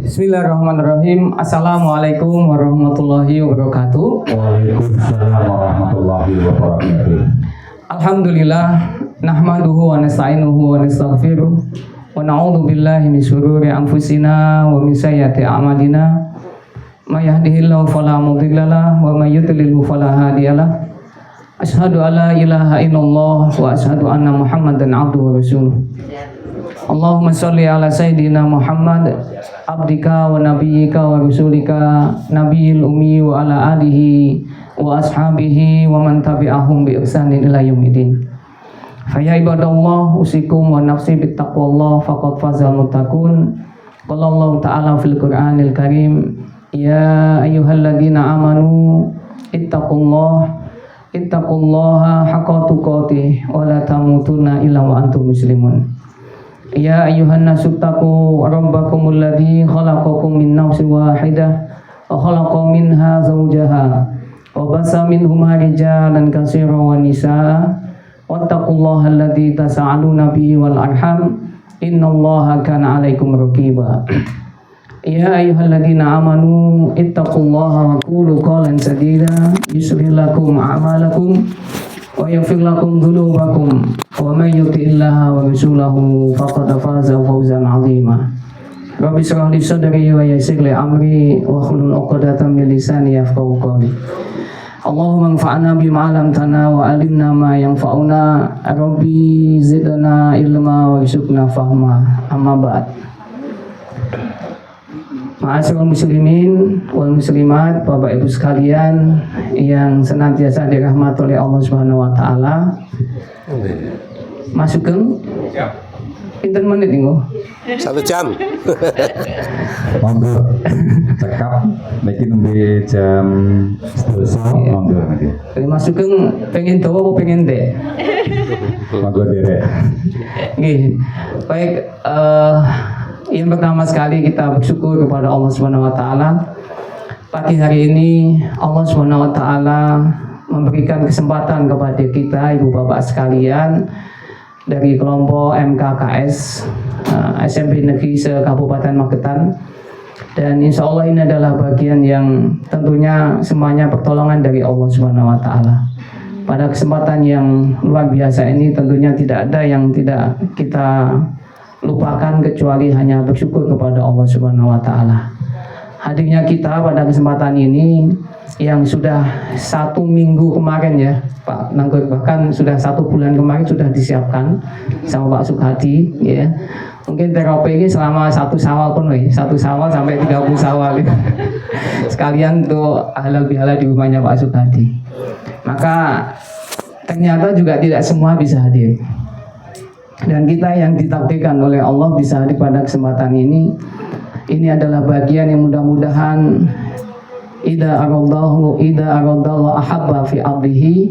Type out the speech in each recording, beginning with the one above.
Bismillahirrahmanirrahim. Assalamualaikum warahmatullahi wabarakatuh. Waalaikumsalam warahmatullahi wabarakatuh. Alhamdulillah, nahmaduhu wa nasta'inuhu wa nastaghfiruh wa na'udzu billahi min syururi anfusina wa min sayyiati a'malina. May yahdihillahu fala mudhillalah wa may yudlilhu fala hadiyalah. Asyhadu an la ilaha illallah wa asyhadu anna Muhammadan abduhu wa rasuluh. Allahumma sholli ala sayyidina Muhammad abdika wa nabiyyika wa rasulika nabiyil ummi wa ala alihi wa ashabihi wa man tabi'ahum bi ihsanin ila yaumil. Fa ya ibadallah usikum wa nafsi bittaqwallah faqad fazal muttaqun. Qala Allah ta'ala fil Qur'anil Karim, ya ayyuhalladzina amanu ittaqullaha haqqa tuqatih wa la tamutunna illa wa antum muslimun. Ya ayyuhan nasu taqu rabbakumul ladzi khalaqakum min nafsin wahidah wa khalaqa minha zawjaha wa basa minhuma rijalan katsiran wa nisaa wattaqullaha alladzi tasaaluna bihi wal arham innallaha kana 'alaikum raqiba. Ya ayyuhalladzina amanu ittaqullaha wa qulu qawlan sadida yuslih lakum a'malakum wa yaghfir lakum dhunubakum wa may yuti'illaha wa rasulahu faqad faza fawzan 'azima. Rabbi shrah li sadri wa yassir li amri wa hlul 'uqdatam min lisani yafqahu qawli. Allahumma anfa'na bima 'allamtana wa 'allimna ma yanfa'una. Rabbi zidna ilma wa rizqna fahma. Amma ba'd. Ma'asyiral muslimin wal muslimat, Bapak Ibu sekalian yang senantiasa dirahmati oleh Allah Subhanahu wa taala. Masuk ke pinten menit niku? 1 jam. Monggo cekap niki nembe jam 12 monggo niki. Masuk ke pengen dawa apa pengen dek? Monggo derek. Nggih. Baik, yang pertama sekali kita bersyukur kepada Allah Subhanahu wa taala. Pagi hari ini Allah Subhanahu wa taala memberikan kesempatan kepada kita Ibu Bapak sekalian dari kelompok MKKS SMP Negeri se-Kabupaten Magetan, dan insya Allah ini adalah bagian yang tentunya semuanya pertolongan dari Allah Subhanahu wa taala. Pada kesempatan yang luar biasa ini tentunya tidak ada yang tidak kita lupakan kecuali hanya bersyukur kepada Allah Subhanahu wa taala. Hadirnya kita pada kesempatan ini yang sudah 1 minggu kemarin ya Pak Nanggur, bahkan sudah 1 bulan kemarin sudah disiapkan sama Pak Sukadi ya. Mungkin terapi ini selama 1 Syawal penuh ya, 1 Syawal sampai 30 Syawal ya. Sekalian untuk halal bihalal di rumahnya Pak Sukadi. Maka ternyata juga tidak semua bisa hadir. Dan kita yang ditakdirkan oleh Allah bisa hadir pada kesempatan ini adalah bagian yang mudah-mudahan idza aradallahu ahabba fi abdihi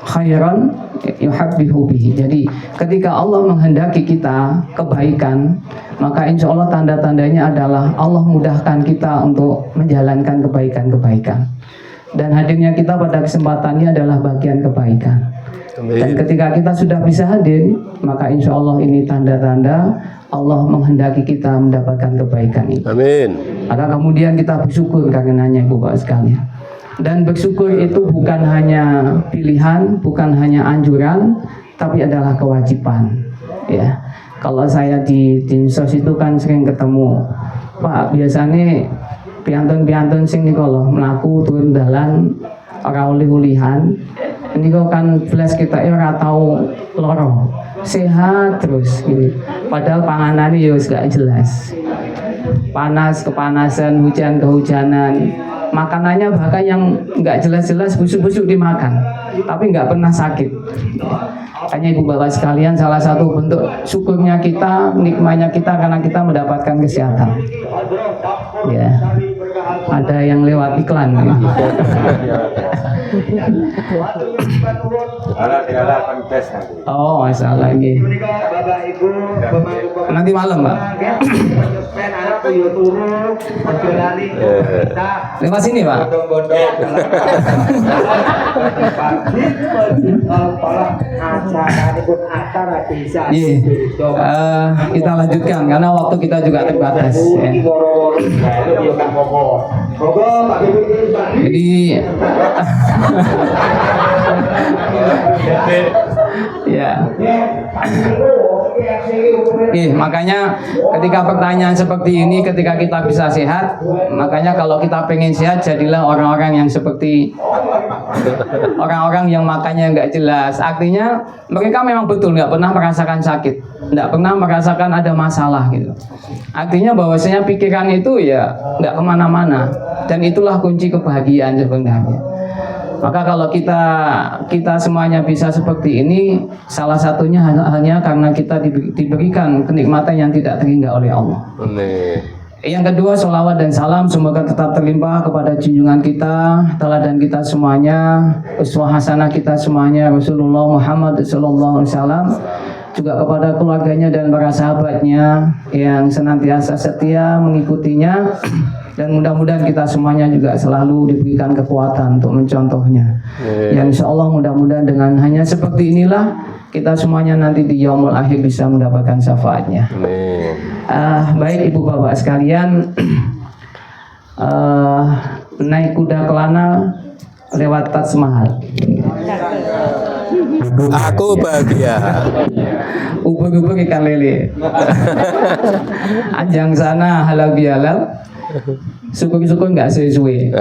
khairan yuhabbihu bihi. Jadi ketika Allah menghendaki kita kebaikan, maka insya Allah tanda-tandanya adalah Allah mudahkan kita untuk menjalankan kebaikan-kebaikan. Dan hadirnya kita pada kesempatan ini adalah bagian kebaikan. Dan ketika kita sudah bisa hadir, maka insya Allah ini tanda-tanda Allah menghendaki kita mendapatkan kebaikan itu. Amin. Maka kemudian kita bersyukur karenanya Ibu Bapak sekalian. Dan bersyukur itu bukan hanya pilihan, bukan hanya anjuran, tapi adalah kewajiban. Ya, kalau saya di dinsos itu kan sering ketemu, Pak biasanya piantun-piantun sing niku lho mlaku turun dalan ora oleh-ulihan. Ini kok kan belas kita ora tahu loro, sehat terus gitu. Padahal panganannya ya gak jelas, panas kepanasan, hujan kehujanan, makanannya bahkan yang nggak jelas-jelas busuk-busuk dimakan, tapi nggak pernah sakit. Hanya Ibu Bapak sekalian, salah satu bentuk syukurnya kita, nikmatnya kita karena kita mendapatkan kesehatan. Ya, ada yang lewat iklan. Ya. Oh, masalah lagi. Nanti malam, Pak. Lewat sini, Pak. Kita lanjutkan karena waktu kita juga terbatas. Ya. Jadi ya. Oke, makanya ketika pertanyaan seperti ini, ketika kita bisa sehat, makanya kalau kita pengen sehat, jadilah orang-orang yang seperti orang-orang yang makannya nggak jelas. Artinya mereka memang betul nggak pernah merasakan sakit, nggak pernah merasakan ada masalah gitu. Artinya bahwasanya pikiran itu ya nggak kemana-mana, dan itulah kunci kebahagiaan sebenarnya. Maka kalau kita semuanya bisa seperti ini, salah satunya hanya karena kita diberikan kenikmatan yang tidak terhingga oleh Allah. Yang kedua, sholawat dan salam semoga tetap terlimpah kepada junjungan kita, teladan kita semuanya, uswah hasanah kita semuanya, Rasulullah Muhammad sallallahu alaihi wasallam, juga kepada keluarganya dan para sahabatnya yang senantiasa setia mengikutinya, dan mudah-mudahan kita semuanya juga selalu diberikan kekuatan untuk mencontohnya. Yang insya Allah mudah-mudahan dengan hanya seperti inilah kita semuanya nanti di yaumul akhir bisa mendapatkan syafaatnya. Baik ibu bapak sekalian, naik kuda kelana lewat Taj Mahal. Aku bahagia. Ubur-ubur ikan lele. Ajang sana halal bihalal. Syukur-syukur nggak sesuai.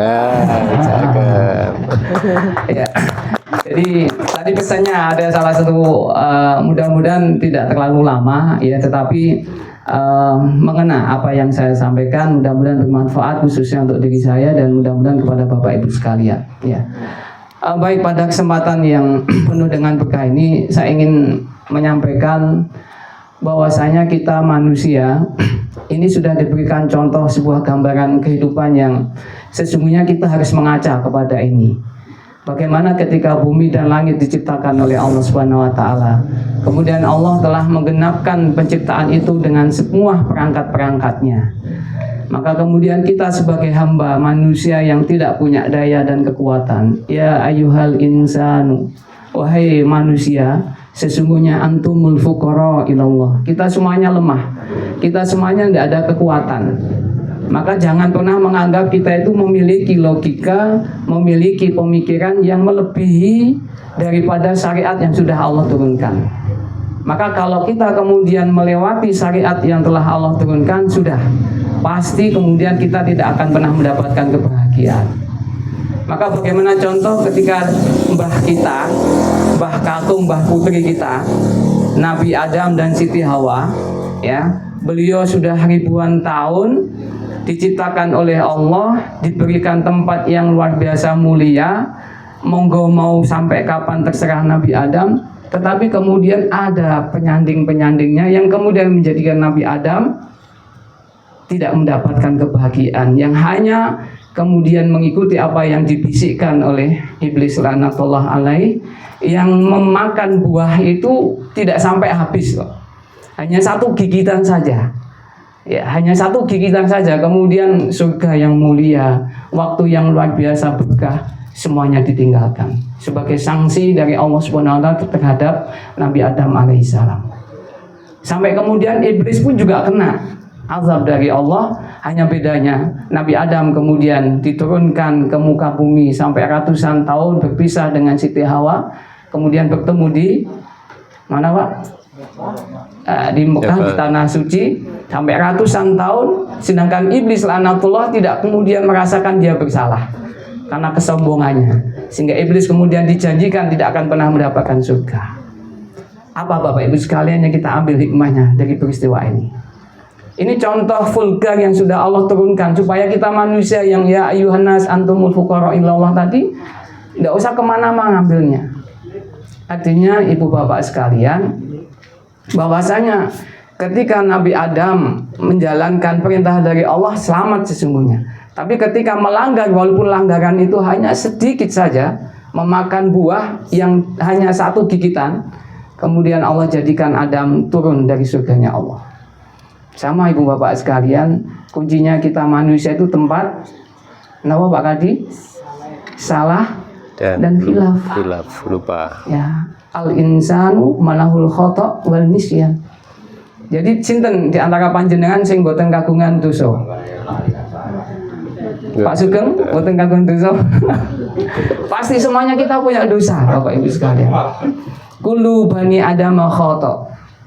Ya. Jadi tadi pesannya ada salah satu, mudah-mudahan tidak terlalu lama ya, tetapi mengena apa yang saya sampaikan, mudah-mudahan bermanfaat khususnya untuk diri saya dan mudah-mudahan kepada Bapak Ibu sekalian. Ya. Baik, pada kesempatan yang penuh dengan berkah ini saya ingin menyampaikan bahwasanya kita manusia ini sudah diberikan contoh sebuah gambaran kehidupan yang sesungguhnya kita harus mengaca kepada ini. Bagaimana ketika bumi dan langit diciptakan oleh Allah Subhanahu wa taala. Kemudian Allah telah menggenapkan penciptaan itu dengan semua perangkat-perangkatnya. Maka kemudian kita sebagai hamba manusia yang tidak punya daya dan kekuatan, ya ayyuhal insanu, wahai manusia, sesungguhnya antumul fuqara ilallah. Kita semuanya lemah. Kita semuanya tidak ada kekuatan. Maka jangan pernah menganggap kita itu memiliki logika, memiliki pemikiran yang melebihi daripada syariat yang sudah Allah turunkan. Maka kalau kita kemudian melewati syariat yang telah Allah turunkan, sudah pasti kemudian kita tidak akan pernah mendapatkan kebahagiaan. Maka bagaimana contoh ketika mbah kita, mbah kakung, mbah putri kita, Nabi Adam dan Siti Hawa, ya, beliau sudah ribuan tahun diciptakan oleh Allah, diberikan tempat yang luar biasa mulia. Monggo mau sampai kapan terserah Nabi Adam, tetapi kemudian ada penyanding-penyandingnya yang kemudian menjadikan Nabi Adam tidak mendapatkan kebahagiaan, yang hanya kemudian mengikuti apa yang dibisikkan oleh iblis laknatullah alaih, yang memakan buah itu tidak sampai habis loh. Hanya satu gigitan saja. Ya, hanya satu gigitan saja, kemudian surga yang mulia, waktu yang luar biasa berkah, semuanya ditinggalkan sebagai sanksi dari Allah Subhanahu wa taala terhadap Nabi Adam alaihissalam. Sampai kemudian iblis pun juga kena azab dari Allah, hanya bedanya Nabi Adam kemudian diturunkan ke muka bumi sampai ratusan tahun berpisah dengan Siti Hawa, kemudian bertemu di mana Pak? Di Mekah, di tanah suci sampai ratusan tahun, sedangkan iblis laknatullah tidak kemudian merasakan dia bersalah karena kesombongannya, sehingga iblis kemudian dijanjikan tidak akan pernah mendapatkan surga. Apa Bapak Ibu sekalian yang kita ambil hikmahnya dari peristiwa ini? Ini contoh vulgar yang sudah Allah turunkan supaya kita manusia yang ya ayyuhannas antumul fuqara ilallah tadi tidak usah kemana-mana ngambilnya. Artinya ibu bapak sekalian, bahwasanya ketika Nabi Adam menjalankan perintah dari Allah, selamat sesungguhnya. Tapi ketika melanggar, walaupun langgaran itu hanya sedikit saja, memakan buah yang hanya satu gigitan, kemudian Allah jadikan Adam turun dari surganya Allah. Sama ibu bapak sekalian, kuncinya kita manusia itu tempat kenapa Pak Kadi? Salah dan khilaf, lupa. Ya, al insanu malahul khata' wal nisyan. Jadi sinten di antara panjenengan sing boten kagungan dosa? Pak Sugeng, boten kagungan dosa. Pasti semuanya kita punya dosa, Bapak Ibu sekalian. Kullu bani Adam khata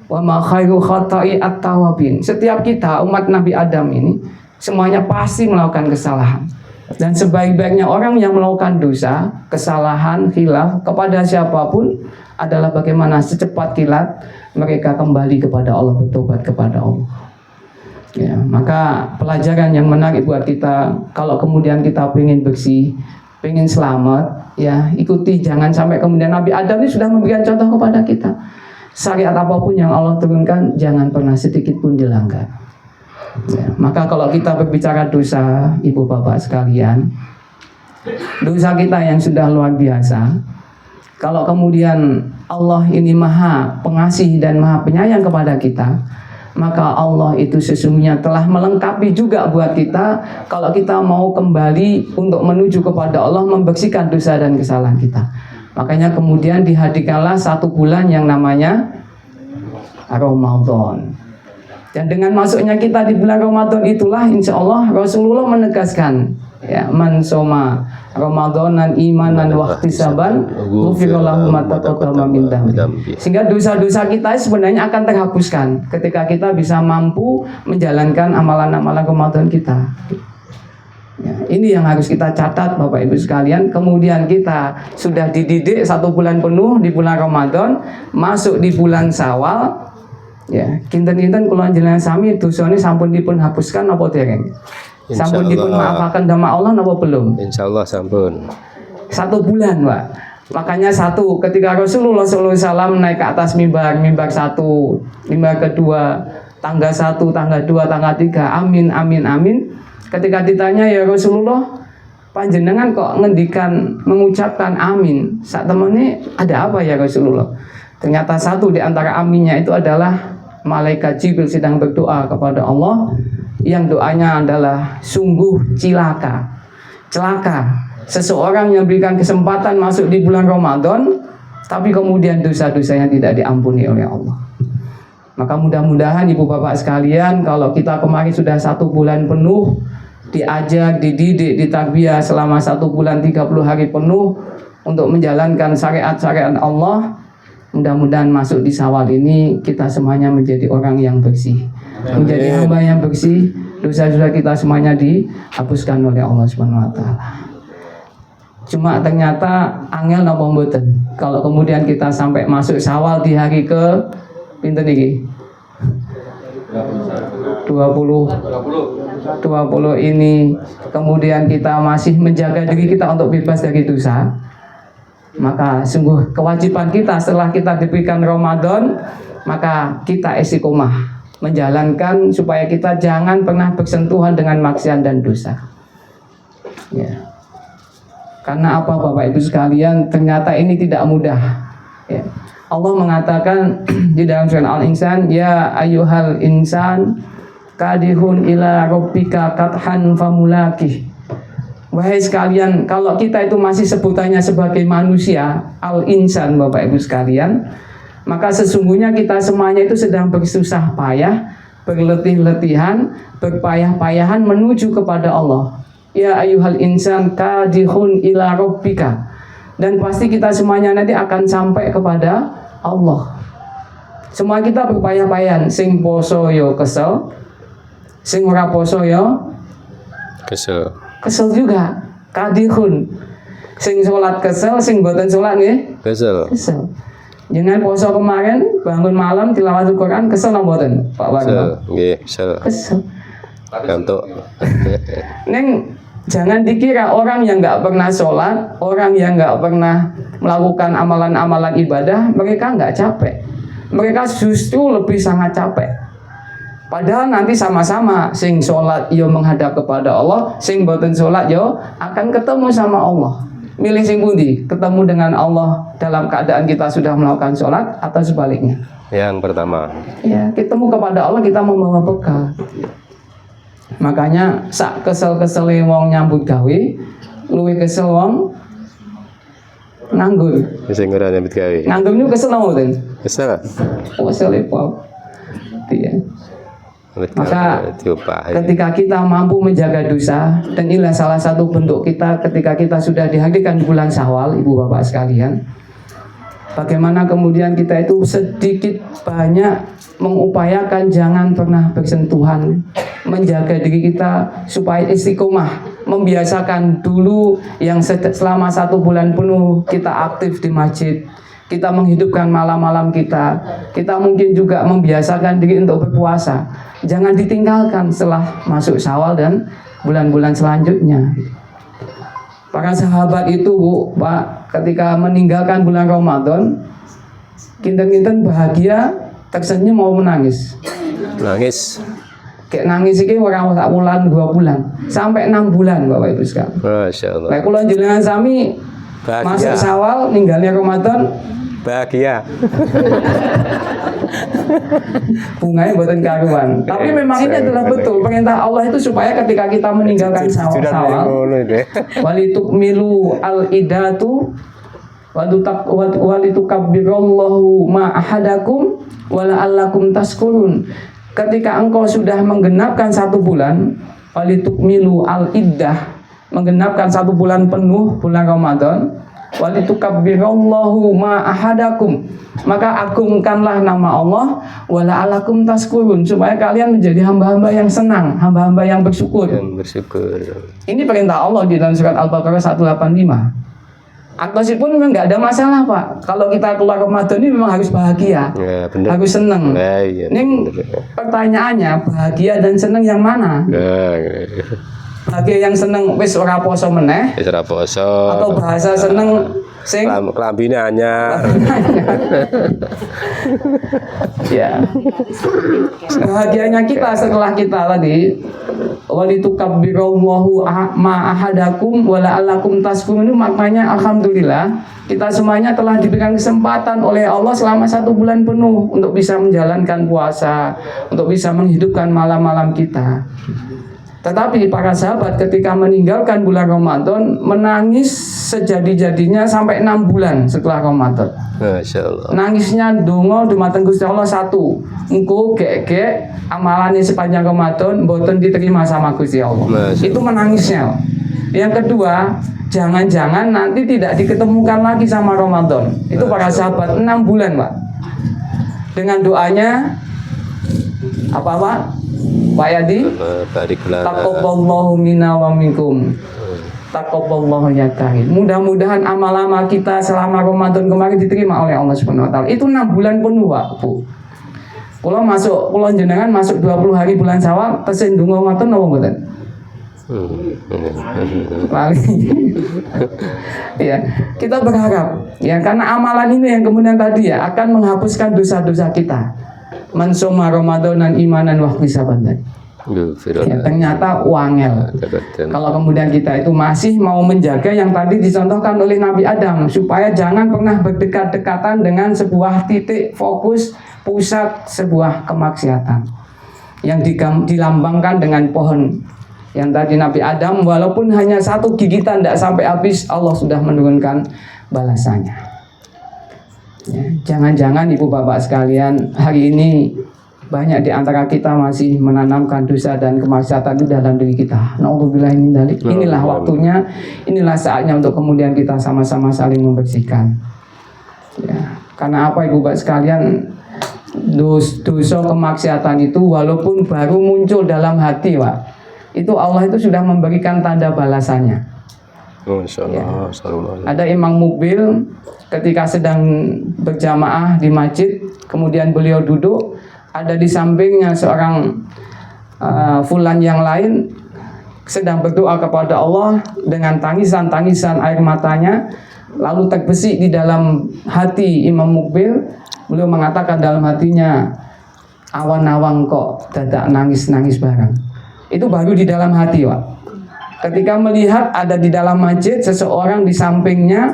wa ma khairu khata'i at-tawabin. Setiap kita umat Nabi Adam ini semuanya pasti melakukan kesalahan. Dan sebaik-baiknya orang yang melakukan dosa, kesalahan, khilaf kepada siapapun adalah bagaimana secepat kilat mereka kembali kepada Allah, bertobat kepada Allah. Ya, maka pelajaran yang menarik buat kita, kalau kemudian kita pengen bersih, pengen selamat, ya ikuti, jangan sampai kemudian Nabi Adam ini sudah memberikan contoh kepada kita. Syariat apapun yang Allah turunkan, jangan pernah sedikit pun dilanggar. Ya, maka kalau kita berbicara dosa, ibu bapak sekalian, dosa kita yang sudah luar biasa, kalau kemudian Allah ini maha pengasih dan maha penyayang kepada kita, maka Allah itu sesungguhnya telah melengkapi juga buat kita kalau kita mau kembali untuk menuju kepada Allah, membersihkan dosa dan kesalahan kita. Makanya kemudian dihadirkanlah 1 bulan yang namanya Ramadan. Dan dengan masuknya kita di bulan Ramadan itulah insya Allah Rasulullah menegaskan, ya, man soma Ramadanan imanan wa ihtisaban ghufira lahu ma taqaddama min dhanbi. Sehingga dosa-dosa kita sebenarnya akan terhapuskan ketika kita bisa mampu menjalankan amalan-amalan Ramadan kita. Ya, ini yang harus kita catat Bapak Ibu sekalian. Kemudian kita sudah dididik 1 bulan penuh di bulan Ramadan, masuk di bulan Syawal. Ya, kinten-kinten kula njenengan sami dosane sampun dipun hapuskan apa dereng? Sampun dipun maafaken dama Allah napa belum? Insyaallah sampun. 1 bulan, Pak. Makanya ketika Rasulullah SAW naik ke atas mimbar 1, mimbar kedua, tangga 1, tangga 2, tangga 3, amin, amin, amin. Ketika ditanya, ya Rasulullah, panjenengan kok ngendikan mengucapkan amin? Saat temannya ada apa ya Rasulullah? Ternyata satu di antara aminnya itu adalah malaikat Jibril sedang berdoa kepada Allah, yang doanya adalah sungguh celaka seseorang yang berikan kesempatan masuk di bulan Ramadan tapi kemudian dosa-dosanya tidak diampuni oleh Allah. Maka mudah-mudahan ibu bapak sekalian, kalau kita kemarin sudah 1 bulan penuh diajak, dididik, ditarbiyah selama 1 bulan 30 hari penuh untuk menjalankan syariat-syariat Allah, mudah-mudahan masuk di Syawal ini kita semuanya menjadi orang yang bersih, menjadi hamba yang bersih, dosa-dosa kita semuanya dihapuskan oleh Allah Subhanahu wa taala. Cuma ternyata angel napa mboten kalau kemudian kita sampai masuk Syawal di hari ke pinten iki? 20 ini kemudian kita masih menjaga diri kita untuk bebas dari dosa. Maka sungguh kewajiban kita setelah kita diberikan Ramadan, maka kita istiqomah menjalankan supaya kita jangan pernah bersentuhan dengan maksiat dan dosa. Ya. Karena apa Bapak Ibu sekalian, ternyata ini tidak mudah. Ya. Allah mengatakan di dalam surah Al-Insan, ya ayyuhal insan kadihun ila rabbika kathan famulakih. Wahai sekalian, kalau kita itu masih sebutannya sebagai manusia, al-insan Bapak Ibu sekalian, maka sesungguhnya kita semuanya itu sedang bersusah payah, berletih-letihan, berpayah-payahan menuju kepada Allah. Ya ayyuhal insan kadihun ila rabbika. Dan pasti kita semuanya nanti akan sampai kepada Allah. Semua kita berpayah-payahan, sing poso yo kesel, sing ora poso yo kesel juga, kadihun. Sing sholat kesel, sing boten sholat nggih kesel. Jangan poso kemarin bangun malam tilawatul Quran kesel napa mboten Pak Warno? Nggih, kesel. Kantuk. Neng jangan dikira orang yang nggak pernah sholat, orang yang nggak pernah melakukan amalan-amalan ibadah, mereka nggak capek. Mereka justru lebih sangat capek. Padahal nanti sama-sama sing sholat yo menghadap kepada Allah, sing boten sholat yo akan ketemu sama Allah. Milih sing pundi? Ketemu dengan Allah dalam keadaan kita sudah melakukan sholat atau sebaliknya? Yang pertama. Ya, ketemu kepada Allah kita membawa bekal. Makanya sak kesel-kesele wong nyambut gawe, luwih kesel wong nganggur. Sing ora nyambut gawe. Nganggur niku kesel mboten? Kesel. Kesel Pak. Ya. Betul. Maka Diupahi. ketika kita mampu menjaga dosa, dan inilah salah satu bentuk kita ketika kita sudah dihadirkan bulan Syawal, ibu bapak sekalian, bagaimana kemudian kita itu sedikit banyak mengupayakan jangan pernah bersentuhan, menjaga diri kita supaya istiqomah, membiasakan dulu yang selama 1 bulan penuh kita aktif di masjid, kita menghidupkan malam-malam kita mungkin juga membiasakan diri untuk berpuasa, jangan ditinggalkan setelah masuk Syawal dan bulan-bulan selanjutnya. Para sahabat itu, Bu, Pak, ketika meninggalkan bulan Ramadan, kinten-kinten bahagia, tersenyum mau menangis. Nangis. Kayak nangis iki ora sak bulan 2 bulan, sampai 6 bulan Bapak Ibu sekalian. Masya Allah. Lek kula jenengan sami Bahagia. masuk Syawal ninggalnya Ramadan, Bahagia. bunganya buatan karuan. Tapi memang ini adalah betul perintah Allah itu supaya ketika kita meninggalkan Syawal, walitukmilu al-idatu walitukabbirallahu ma ahadakum wala'allakum taskurun. Ketika engkau sudah menggenapkan 1 bulan, walitukmilu al-iddah, menggenapkan 1 bulan penuh bulan Ramadan, walitukabbirallahu ma ahadakum, maka agungkanlah nama Allah, wala'allakum taskurun, supaya kalian menjadi hamba-hamba yang senang, hamba-hamba yang bersyukur. Yang bersyukur. Ini perintah Allah di dalam surat Al-Baqarah 185. Aktosis pun memang nggak ada masalah, Pak. Kalau kita keluar Ramadan ini memang harus bahagia, Ya, benar. harus senang. Ya, iya, Ini pertanyaannya, bahagia dan senang yang mana? Bahagia yang seneng wis ora poso meneh, Wis ora poso. atau bahasa seneng sing Klambine anyar. ya. Bahagianya kita setelah kita tadi walitukabbirallahu ma ahadakum wala'allakum taskurun, itu maknanya alhamdulillah kita semuanya telah diberikan kesempatan oleh Allah selama 1 bulan penuh untuk bisa menjalankan puasa, untuk bisa menghidupkan malam-malam kita. Tetapi para sahabat ketika meninggalkan bulan Ramadan menangis sejadi-jadinya sampai 6 bulan setelah Ramadan. Masya Allah. Nangisnya dongo dumateng Gusti Allah 1, engko gek-gek amalane sepanjang Ramadan mboten diterima sama Gusti Allah. Masya Itu menangisnya. Yang kedua, jangan-jangan nanti tidak diketemukan lagi sama Ramadan. Itu para sahabat 6 bulan, Pak. Dengan doanya apa, Pak? Pak Yadi, Barik lana. taqabbalallahu minna wa minkum. Taqabbalallahu ya karim. Mudah-mudahan amal-amal kita selama Ramadan kemarin diterima oleh Allah Subhanahu wa taala. Itu 6 bulan penuh, Pak, Bu. Kula jenengan masuk 20 hari bulan Syawal, tesih ndonga ngoten napa mboten? Lali. Ya, kita berharap ya, karena amalan ini yang kemudian tadi ya akan menghapuskan dosa-dosa kita. Man soma Ramadanan imanan wa ihtisaban. Ya, ternyata wangel. Kalau kemudian kita itu masih mau menjaga yang tadi dicontohkan oleh Nabi Adam, supaya jangan pernah berdekat-dekatan dengan sebuah titik fokus pusat sebuah kemaksiatan yang dilambangkan dengan pohon. Yang tadi Nabi Adam walaupun hanya 1 gigitan tidak sampai habis, Allah sudah menurunkan balasannya. Ya, jangan-jangan ibu bapak sekalian, hari ini banyak di antara kita masih menanamkan dosa dan kemaksiatan itu dalam diri kita. Na'udzubillah min dzalik. Inilah waktunya, inilah saatnya untuk kemudian kita sama-sama saling membersihkan. Ya, karena apa ibu bapak sekalian, dosa kemaksiatan itu walaupun baru muncul dalam hati, Pak, itu Allah itu sudah memberikan tanda balasannya. Ya. Ada imam mukbil ketika sedang berjamaah di masjid, kemudian beliau duduk, ada di sampingnya seorang fulan yang lain sedang berdoa kepada Allah dengan tangisan-tangisan air matanya, lalu terbesit di dalam hati imam mukbil. Beliau mengatakan dalam hatinya, awan-awan kok dadak nangis-nangis barang. Itu baru di dalam hati, Pak. Ketika melihat ada di dalam masjid seseorang di sampingnya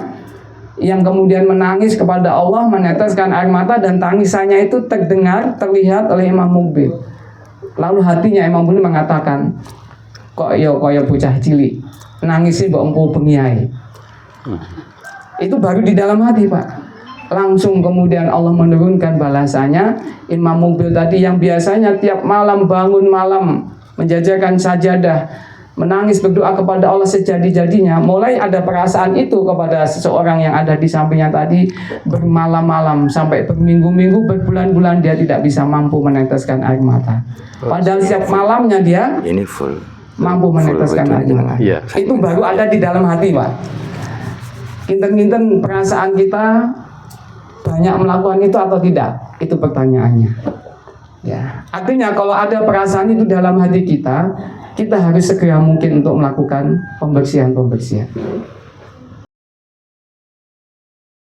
yang kemudian menangis kepada Allah, meneteskan air mata, dan tangisannya itu terdengar, terlihat oleh imam mukbil. Lalu hatinya imam mukbil mengatakan, kok yo bocah cilik nangisi mbok engko bengi ae. Itu baru di dalam hati, Pak. langsung kemudian Allah menurunkan balasannya. Imam Muqbil tadi yang biasanya tiap malam bangun malam menjajakan sajadah, menangis berdoa kepada Allah sejadi-jadinya, mulai ada perasaan itu kepada seseorang yang ada di sampingnya tadi, bermalam-malam sampai berminggu-minggu, berbulan-bulan dia tidak bisa mampu meneteskan air mata. Padahal setiap malamnya dia Ini full. mampu meneteskan air mata. Iya. Itu baru ada di dalam hati, Pak. Kinten-kinten perasaan kita banyak melakukan itu atau tidak? Itu pertanyaannya. Ya, artinya kalau ada perasaan itu dalam hati kita, kita harus segera mungkin untuk melakukan pembersihan-pembersihan.